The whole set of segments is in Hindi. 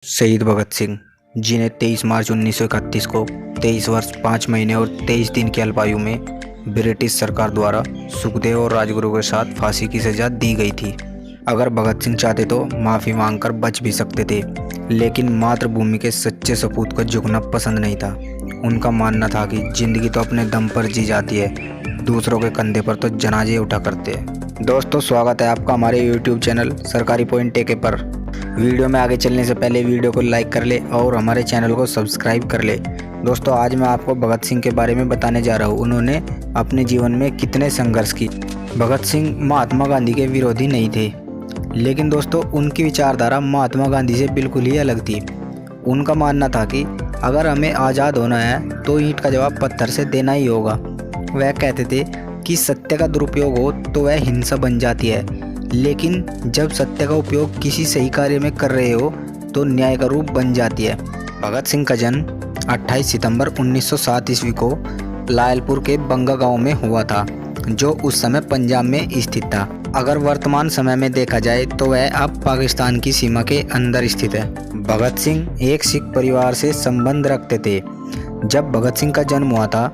शहीद भगत सिंह, जिन्हें 23 मार्च 1931 को 23 वर्ष 5 महीने और 23 दिन की अल्पायु में ब्रिटिश सरकार द्वारा सुखदेव और राजगुरु के साथ फांसी की सजा दी गई थी। अगर भगत सिंह चाहते तो माफ़ी मांगकर बच भी सकते थे, लेकिन मातृभूमि के सच्चे सपूत को झुकना पसंद नहीं था। उनका मानना था कि जिंदगी तो अपने दम पर जी जाती है, दूसरों के कंधे पर तो जनाजे उठा करते हैं। दोस्तों, स्वागत है आपका हमारे YouTube चैनल सरकारी पॉइंट टेके पर। वीडियो में आगे चलने से पहले वीडियो को लाइक कर ले और हमारे चैनल को सब्सक्राइब कर ले। दोस्तों, आज मैं आपको भगत सिंह के बारे में बताने जा रहा हूँ। उन्होंने अपने जीवन में कितने संघर्ष की। भगत सिंह महात्मा गांधी के विरोधी नहीं थे, लेकिन दोस्तों उनकी विचारधारा महात्मा गांधी से बिल्कुल ही अलग थी। उनका मानना था कि अगर हमें आज़ाद होना है तो ईंट का जवाब पत्थर से देना ही होगा। वह कहते थे कि सत्य का दुरुपयोग हो तो वह हिंसा बन जाती है, लेकिन जब सत्य का उपयोग किसी सही कार्य में कर रहे हो तो न्याय का रूप बन जाती है। भगत सिंह का जन्म 28 सितंबर 1907 ईस्वी को लायलपुर के बंगा गांव में हुआ था, जो उस समय पंजाब में स्थित था। अगर वर्तमान समय में देखा जाए तो वह अब पाकिस्तान की सीमा के अंदर स्थित है। भगत सिंह एक सिख परिवार से संबंध रखते थे। जब भगत सिंह का जन्म हुआ था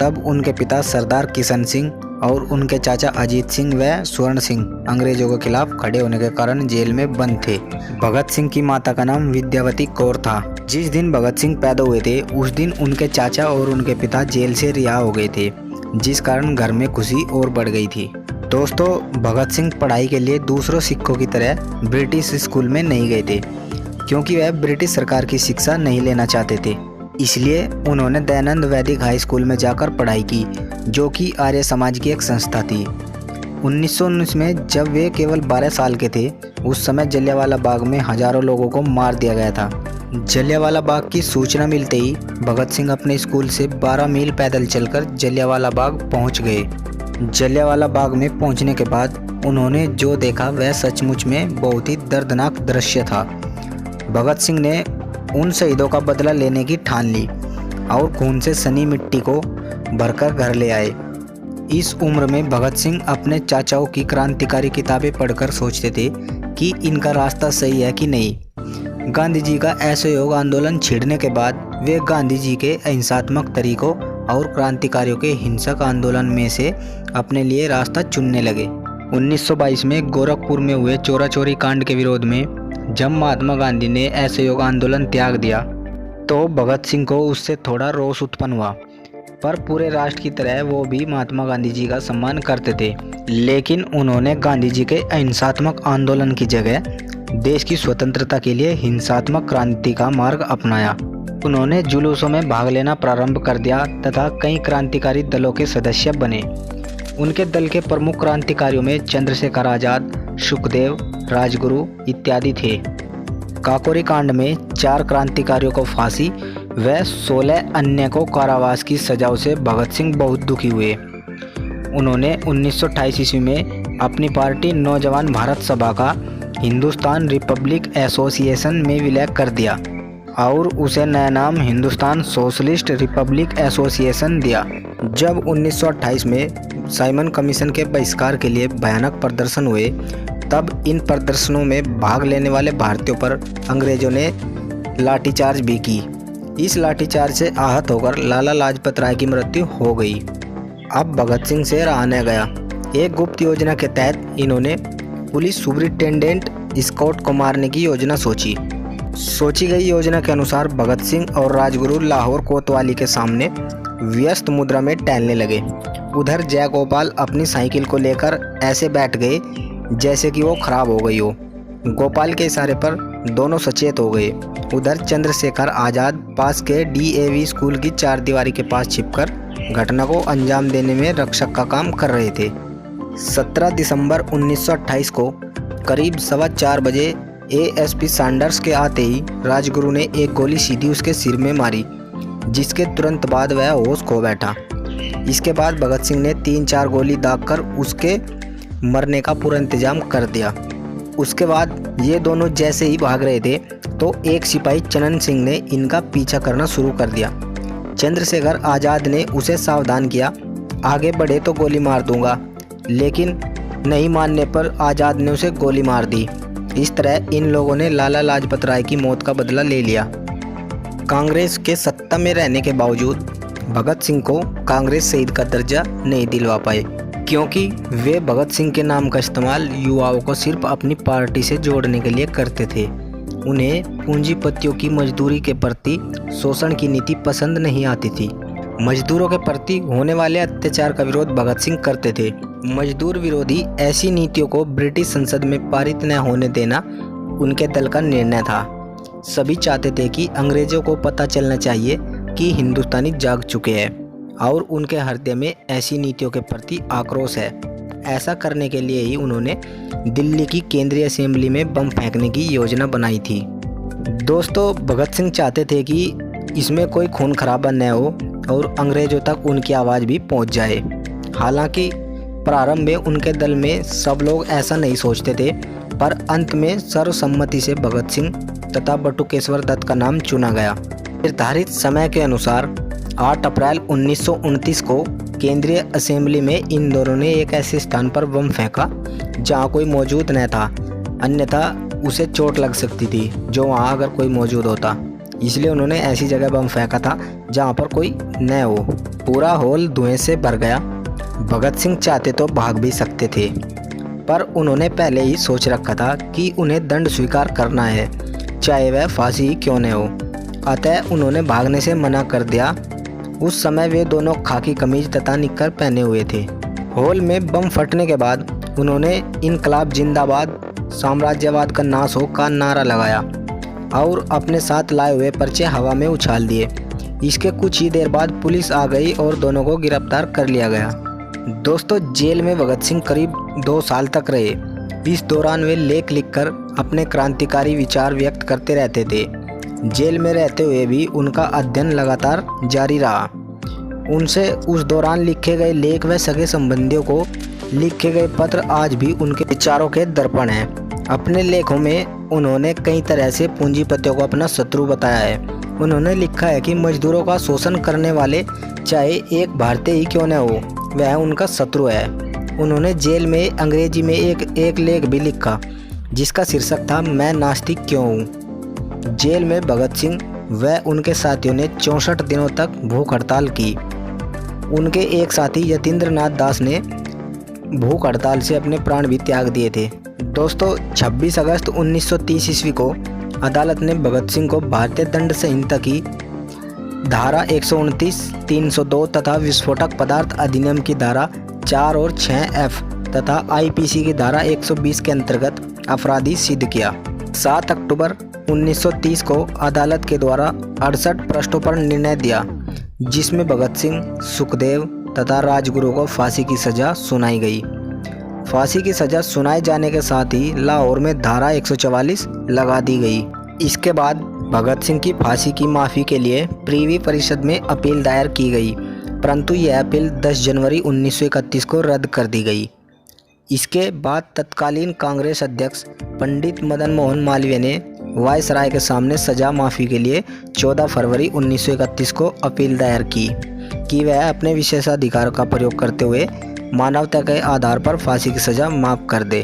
तब उनके पिता सरदार किशन सिंह और उनके चाचा अजीत सिंह व स्वर्ण सिंह अंग्रेजों के खिलाफ खड़े होने के कारण जेल में बंद थे। भगत सिंह की माता का नाम विद्यावती कौर था। जिस दिन भगत सिंह पैदा हुए थे उस दिन उनके चाचा और उनके पिता जेल से रिहा हो गए थे, जिस कारण घर में खुशी और बढ़ गई थी। दोस्तों, भगत सिंह पढ़ाई के लिए दूसरों सिखों की तरह ब्रिटिश स्कूल में नहीं गए थे, क्योंकि वह ब्रिटिश सरकार की शिक्षा नहीं लेना चाहते थे। इसलिए उन्होंने दयानंद वैदिक हाई स्कूल में जाकर पढ़ाई की, जो कि आर्य समाज की एक संस्था थी। 1919 में जब वे केवल 12 साल के थे, उस समय जलियांवाला बाग में हजारों लोगों को मार दिया गया था। जलियांवाला बाग की सूचना मिलते ही भगत सिंह अपने स्कूल से 12 मील पैदल चलकर जलियांवाला बाग पहुंच गए। जलियांवाला बाग में पहुंचने के बाद उन्होंने जो देखा वह सचमुच में बहुत ही दर्दनाक दृश्य था। भगत सिंह ने उन शहीदों का बदला लेने की ठान ली और खून से सनी मिट्टी को भरकर घर ले आए। इस उम्र में भगत सिंह अपने चाचाओं की क्रांतिकारी किताबें पढ़कर सोचते थे कि इनका रास्ता सही है कि नहीं। गांधी जी का असहयोग आंदोलन छिड़ने के बाद वे गांधी जी के अहिंसात्मक तरीकों और क्रांतिकारियों के हिंसक आंदोलन में से अपने लिए रास्ता चुनने लगे। 1922 में गोरखपुर में हुए चोरा चोरी कांड के विरोध में जब महात्मा गांधी ने असहयोग आंदोलन त्याग दिया तो भगत सिंह को उससे थोड़ा रोष उत्पन्न हुआ, पर पूरे राष्ट्र की तरह वो भी महात्मा गांधी जी का सम्मान करते थे। लेकिन उन्होंने गांधी जी के अहिंसात्मक आंदोलन की जगह देश की स्वतंत्रता के लिए हिंसात्मक क्रांति का मार्ग अपनाया। उन्होंने जुलूसों में भाग लेना प्रारंभ कर दिया तथा कई क्रांतिकारी दलों के सदस्य बने। उनके दल के प्रमुख क्रांतिकारियों में चंद्रशेखर आजाद, सुखदेव, राजगुरु इत्यादि थे। काकोरी कांड में 4 क्रांतिकारियों को फांसी व 16 अन्य को कारावास की सजाओं से भगत सिंह बहुत दुखी हुए। उन्होंने 1928 ईस्वी में अपनी पार्टी नौजवान भारत सभा का हिंदुस्तान रिपब्लिक एसोसिएशन में विलय कर दिया और उसे नया नाम हिंदुस्तान सोशलिस्ट रिपब्लिक एसोसिएशन दिया। जब 1928 में साइमन कमीशन के बहिष्कार के लिए भयानक प्रदर्शन हुए, तब इन प्रदर्शनों में भाग लेने वाले भारतीयों पर अंग्रेजों ने लाठीचार्ज भी की। इस लाठीचार्ज से आहत होकर लाला लाजपत राय की मृत्यु हो गई। अब भगत सिंह से रहा न गया। एक गुप्त योजना के तहत इन्होंने पुलिस सुपरिटेंडेंट स्कॉट को मारने की योजना सोची गई योजना के अनुसार भगत सिंह और राजगुरु लाहौर कोतवाली के सामने व्यस्त मुद्रा में टहलने लगे। उधर जयगोपाल अपनी साइकिल को लेकर ऐसे बैठ गए जैसे कि वो खराब हो गई हो। गोपाल के इशारे पर दोनों सचेत हो गए। उधर चंद्रशेखर आजाद पास के DAV स्कूल की 4 दीवारी के पास छिपकर घटना को अंजाम देने में रक्षक का काम कर रहे थे। 17 दिसंबर 1928 को करीब 4:15 बजे ASP सैंडर्स के आते ही राजगुरु ने एक गोली सीधी उसके सिर में मारी, जिसके तुरंत बाद वह होश खो बैठा। इसके बाद भगत सिंह ने 3-4 गोली दागकर उसके मरने का पूरा इंतजाम कर दिया। उसके बाद ये दोनों जैसे ही भाग रहे थे तो एक सिपाही चनन सिंह ने इनका पीछा करना शुरू कर दिया। चंद्रशेखर आजाद ने उसे सावधान किया, आगे बढ़े तो गोली मार दूंगा, लेकिन नहीं मानने पर आजाद ने उसे गोली मार दी। इस तरह इन लोगों ने लाला लाजपत राय की मौत का बदला ले लिया। कांग्रेस के सत्ता में रहने के बावजूद भगत सिंह को कांग्रेस शहीद का दर्जा नहीं दिलवा पाए, क्योंकि वे भगत सिंह के नाम का इस्तेमाल युवाओं को सिर्फ अपनी पार्टी से जोड़ने के लिए करते थे। उन्हें पूंजीपतियों की मजदूरी के प्रति शोषण की नीति पसंद नहीं आती थी। मजदूरों के प्रति होने वाले अत्याचार का विरोध भगत सिंह करते थे। मजदूर विरोधी ऐसी नीतियों को ब्रिटिश संसद में पारित न होने देना उनके दल का निर्णय था। सभी चाहते थे कि अंग्रेजों को पता चलना चाहिए कि हिंदुस्तानी जाग चुके हैं और उनके हृदय में ऐसी नीतियों के प्रति आक्रोश है। ऐसा करने के लिए ही उन्होंने दिल्ली की केंद्रीय असेंबली में बम फेंकने की योजना बनाई थी। दोस्तों, भगत सिंह चाहते थे कि इसमें कोई खून खराबा न हो और अंग्रेजों तक उनकी आवाज़ भी पहुंच जाए। हालांकि प्रारंभ में उनके दल में सब लोग ऐसा नहीं सोचते थे, पर अंत में सर्वसम्मति से भगत सिंह तथा बटुकेश्वर दत्त का नाम चुना गया। निर्धारित समय के अनुसार 8 अप्रैल 1929 को केंद्रीय असेंबली में इन दोनों ने एक ऐसे स्थान पर बम फेंका जहां कोई मौजूद न था, अन्यथा उसे चोट लग सकती थी जो वहां अगर कोई मौजूद होता। इसलिए उन्होंने ऐसी जगह बम फेंका था जहां पर कोई न हो। पूरा हॉल धुएं से भर गया। भगत सिंह चाहते तो भाग भी सकते थे, पर उन्होंने पहले ही सोच रखा था कि उन्हें दंड स्वीकार करना है, चाहे वह फांसी क्यों न हो। अतः उन्होंने भागने से मना कर दिया। उस समय वे दोनों खाकी कमीज तथा निक्कर पहने हुए थे। हॉल में बम फटने के बाद उन्होंने इनकलाब जिंदाबाद, साम्राज्यवाद का नाश हो का नारा लगाया और अपने साथ लाए हुए पर्चे हवा में उछाल दिए। इसके कुछ ही देर बाद पुलिस आ गई और दोनों को गिरफ्तार कर लिया गया। दोस्तों, जेल में भगत सिंह करीब 2 साल तक रहे। इस दौरान वे लेख लिखकर अपने क्रांतिकारी विचार व्यक्त करते रहते थे। जेल में रहते हुए भी उनका अध्ययन लगातार जारी रहा। उनसे उस दौरान लिखे गए लेख व सगे संबंधियों को लिखे गए पत्र आज भी उनके विचारों के दर्पण हैं। अपने लेखों में उन्होंने कई तरह से पूंजीपतियों को अपना शत्रु बताया है। उन्होंने लिखा है कि मजदूरों का शोषण करने वाले चाहे एक भारतीय ही क्यों न हो, वह उनका शत्रु है। उन्होंने जेल में अंग्रेजी में एक लेख भी लिखा जिसका शीर्षक था मैं नास्तिक क्यों हूँ। जेल में भगत सिंह व उनके साथियों ने 64 दिनों तक भूख हड़ताल की। उनके एक साथी यतीन्द्र नाथ दास ने भूख हड़ताल से अपने प्राण भी त्याग दिए थे। दोस्तों, 26 अगस्त 1930 ईस्वी को अदालत ने भगत सिंह को भारतीय दंड संहिता की धारा 129, 302 तथा विस्फोटक पदार्थ अधिनियम की धारा 4 और 6F तथा IPC की धारा 120 के अंतर्गत अपराधी सिद्ध किया। 7 अक्टूबर 1930 को अदालत के द्वारा 68 पृष्ठों पर निर्णय दिया, जिसमें भगत सिंह, सुखदेव तथा राजगुरु को फांसी की सजा सुनाई गई। फांसी की सजा सुनाए जाने के साथ ही लाहौर में धारा 144 लगा दी गई। इसके बाद भगत सिंह की फांसी की माफ़ी के लिए प्रीवी परिषद में अपील दायर की गई, परंतु यह अपील 10 जनवरी 1931 को रद्द कर दी गई। इसके बाद तत्कालीन कांग्रेस अध्यक्ष पंडित मदन मोहन मालवीय ने वायसराय के सामने सजा माफ़ी के लिए 14 फरवरी 1931 को अपील दायर की कि वह अपने विशेषाधिकार का प्रयोग करते हुए मानवता के आधार पर फांसी की सज़ा माफ़ कर दे।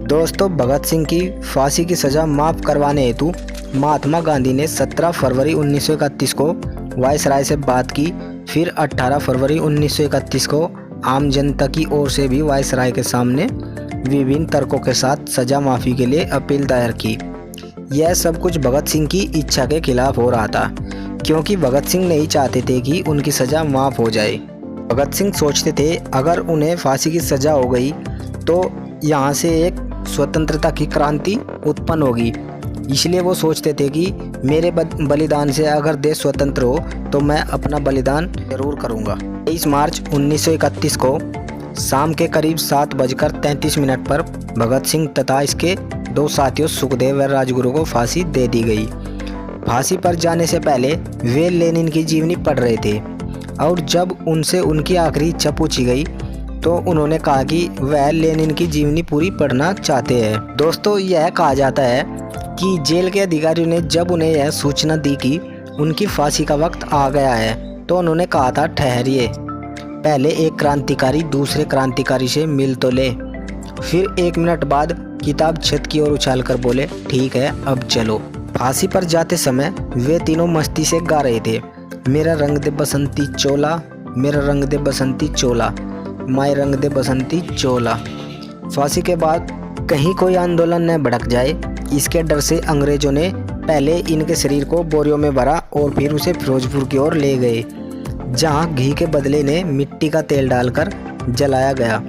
दोस्तों, भगत सिंह की फांसी की सज़ा माफ़ करवाने हेतु महात्मा गांधी ने 17 फरवरी 1931 को वायसराय से बात की। फिर 18 फरवरी 1931 को आम जनता की ओर से भी वायसराय के सामने विभिन्न तर्कों के साथ सज़ा माफ़ी के लिए अपील दायर की। यह सब कुछ भगत सिंह की इच्छा के खिलाफ हो रहा था, क्योंकि भगत सिंह नहीं चाहते थे कि उनकी सज़ा माफ़ हो जाए। भगत सिंह सोचते थे अगर उन्हें फांसी की सज़ा हो गई तो यहाँ से एक स्वतंत्रता की क्रांति उत्पन्न होगी। इसलिए वो सोचते थे कि मेरे बलिदान से अगर देश स्वतंत्र हो तो मैं अपना बलिदान जरूर करूँगा। 23 मार्च 1931 को शाम के करीब 7:33 पर भगत सिंह तथा इसके 2 साथियों सुखदेव व राजगुरु को फांसी दे दी गई। फांसी पर जाने से पहले वे लेनिन की जीवनी पढ़ रहे थे और जब उनसे उनकी आखिरी इच्छा पूछी गई तो उन्होंने कहा कि वह लेनिन की जीवनी पूरी पढ़ना चाहते हैं। दोस्तों, यह कहा जाता है कि जेल के अधिकारियों ने जब उन्हें यह सूचना दी कि उनकी फांसी का वक्त आ गया है तो उन्होंने कहा था ठहरिए, पहले एक क्रांतिकारी दूसरे क्रांतिकारी से मिल तो ले। फिर 1 मिनट बाद किताब छत की ओर उछालकर बोले, ठीक है अब चलो। फांसी पर जाते समय वे तीनों मस्ती से गा रहे थे, मेरा रंग दे बसंती चोला, मेरा रंग दे बसंती चोला, माय रंग दे बसंती चोला। फांसी के बाद कहीं कोई आंदोलन न भड़क जाए, इसके डर से अंग्रेजों ने पहले इनके शरीर को बोरियों में भरा और फिर उसे फिरोजपुर की ओर ले गए, जहां घी के बदले ने मिट्टी का तेल डालकर जलाया गया।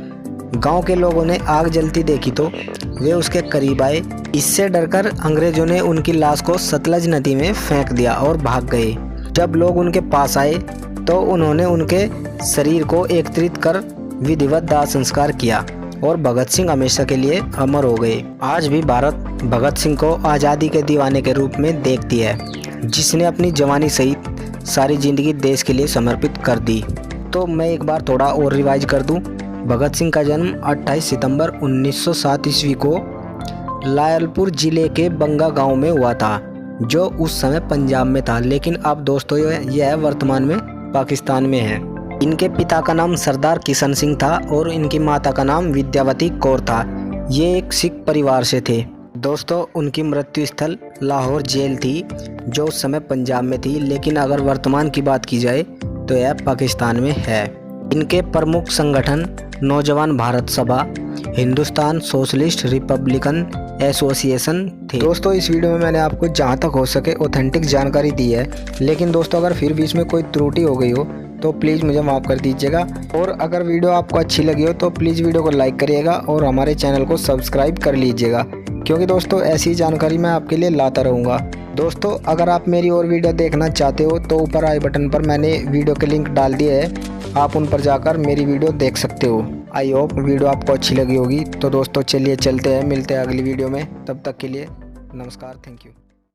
गांव के लोगों ने आग जलती देखी तो वे उसके करीब आए। इससे डरकर अंग्रेजों ने उनकी लाश को सतलज नदी में फेंक दिया और भाग गए। जब लोग उनके पास आए तो उन्होंने उनके शरीर को एकत्रित कर विधिवत दाह संस्कार किया और भगत सिंह हमेशा के लिए अमर हो गए। आज भी भारत भगत सिंह को आज़ादी के दीवाने के रूप में देखती है, जिसने अपनी जवानी सहित सारी जिंदगी देश के लिए समर्पित कर दी। तो मैं एक बार थोड़ा और रिवाइज कर दूं। भगत सिंह का जन्म 28 सितंबर 1907 ईस्वी को लायलपुर जिले के बंगा गांव में हुआ था, जो उस समय पंजाब में था, लेकिन अब दोस्तों यह वर्तमान में पाकिस्तान में है। इनके पिता का नाम सरदार किशन सिंह था और इनकी माता का नाम विद्यावती कौर था। ये एक सिख परिवार से थे। दोस्तों उनकी मृत्यु स्थल लाहौर जेल थी, जो उस समय पंजाब में थी, लेकिन अगर वर्तमान की बात की जाए तो यह पाकिस्तान में है। इनके प्रमुख संगठन नौजवान भारत सभा, हिंदुस्तान सोशलिस्ट रिपब्लिकन एसोसिएशन थे। दोस्तों इस वीडियो में मैंने आपको जहां तक हो सके ऑथेंटिक जानकारी दी है, लेकिन दोस्तों अगर फिर भी इसमें कोई त्रुटि हो गई हो तो प्लीज़ मुझे माफ़ कर दीजिएगा। और अगर वीडियो आपको अच्छी लगी हो तो प्लीज़ वीडियो को लाइक करिएगा और हमारे चैनल को सब्सक्राइब कर लीजिएगा, क्योंकि दोस्तों ऐसी जानकारी मैं आपके लिए लाता रहूँगा। दोस्तों अगर आप मेरी और वीडियो देखना चाहते हो तो ऊपर आई बटन पर मैंने वीडियो के लिंक डाल दिए है, आप उन पर जाकर मेरी वीडियो देख सकते हो। आई होप वीडियो आपको अच्छी लगी होगी। तो दोस्तों चलिए चलते हैं, मिलते हैं अगली वीडियो में। तब तक के लिए नमस्कार, थैंक यू।